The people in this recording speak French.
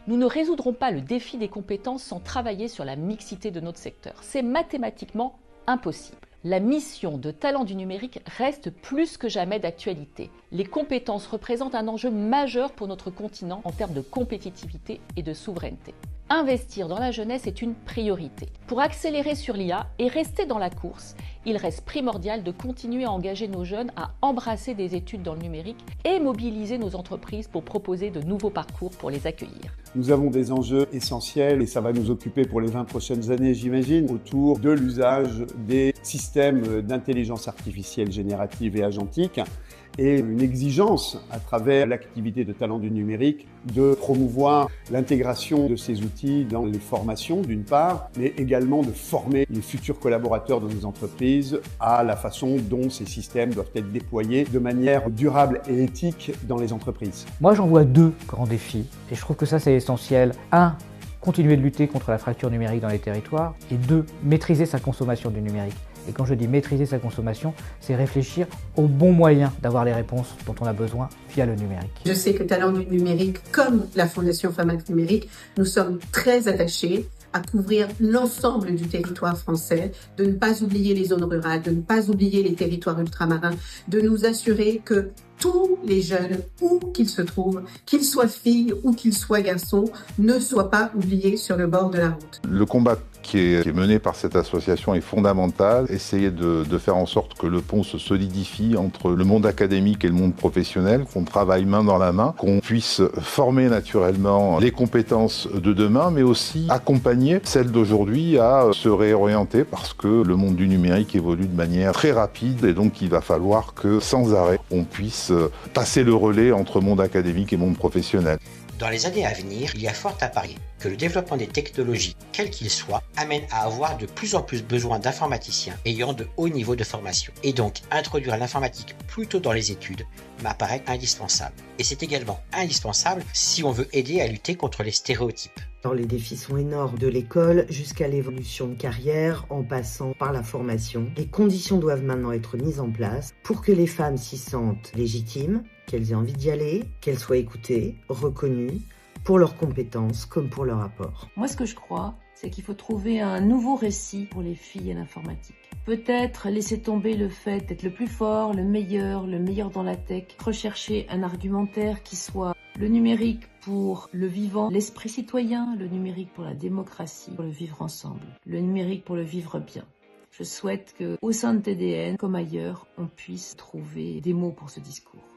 Nous ne résoudrons pas le défi des compétences sans travailler sur la mixité de notre secteur. C'est mathématiquement impossible. La mission de talent du numérique reste plus que jamais d'actualité. Les compétences représentent un enjeu majeur pour notre continent en termes de compétitivité et de souveraineté. Investir dans la jeunesse est une priorité. Pour accélérer sur l'IA et rester dans la course, il reste primordial de continuer à engager nos jeunes à embrasser des études dans le numérique et mobiliser nos entreprises pour proposer de nouveaux parcours pour les accueillir. Nous avons des enjeux essentiels et ça va nous occuper pour les 20 prochaines années, j'imagine, autour de l'usage des systèmes d'intelligence artificielle générative et agentique et une exigence à travers l'activité de talent du numérique de promouvoir l'intégration de ces outils dans les formations d'une part, mais également de former les futurs collaborateurs de nos entreprises à la façon dont ces systèmes doivent être déployés de manière durable et éthique dans les entreprises. Moi j'en vois deux grands défis et je trouve que ça c'est essentiel. Un, continuer de lutter contre la fracture numérique dans les territoires et deux, maîtriser sa consommation du numérique. Et quand je dis maîtriser sa consommation, c'est réfléchir aux bons moyens d'avoir les réponses dont on a besoin via le numérique. Je sais que Talent du numérique, comme la Fondation Famac Numérique, nous sommes très attachés à couvrir l'ensemble du territoire français, de ne pas oublier les zones rurales, de ne pas oublier les territoires ultramarins, de nous assurer que tous les jeunes, où qu'ils se trouvent, qu'ils soient filles ou qu'ils soient garçons, ne soient pas oubliés sur le bord de la route. Le combat qui est mené par cette association est fondamental. Essayer de faire en sorte que le pont se solidifie entre le monde académique et le monde professionnel, qu'on travaille main dans la main, qu'on puisse former naturellement les compétences de demain, mais aussi accompagner celles d'aujourd'hui à se réorienter parce que le monde du numérique évolue de manière très rapide et donc il va falloir que sans arrêt on puisse passer le relais entre monde académique et monde professionnel. Dans les années à venir, il y a fort à parier que le développement des technologies, quels qu'ils soient, amène à avoir de plus en plus besoin d'informaticiens ayant de hauts niveaux de formation. Et donc, introduire l'informatique plus tôt dans les études m'apparaît indispensable. Et c'est également indispensable si on veut aider à lutter contre les stéréotypes. Alors, les défis sont énormes, de l'école jusqu'à l'évolution de carrière, en passant par la formation. Les conditions doivent maintenant être mises en place pour que les femmes s'y sentent légitimes, qu'elles aient envie d'y aller, qu'elles soient écoutées, reconnues, pour leurs compétences comme pour leur apport. Moi, ce que je crois, c'est qu'il faut trouver un nouveau récit pour les filles à l'informatique. Peut-être laisser tomber le fait d'être le plus fort, le meilleur dans la tech. Rechercher un argumentaire qui soit le numérique pour le vivant, l'esprit citoyen, le numérique pour la démocratie, pour le vivre ensemble, le numérique pour le vivre bien. Je souhaite qu'au sein de TDN, comme ailleurs, on puisse trouver des mots pour ce discours.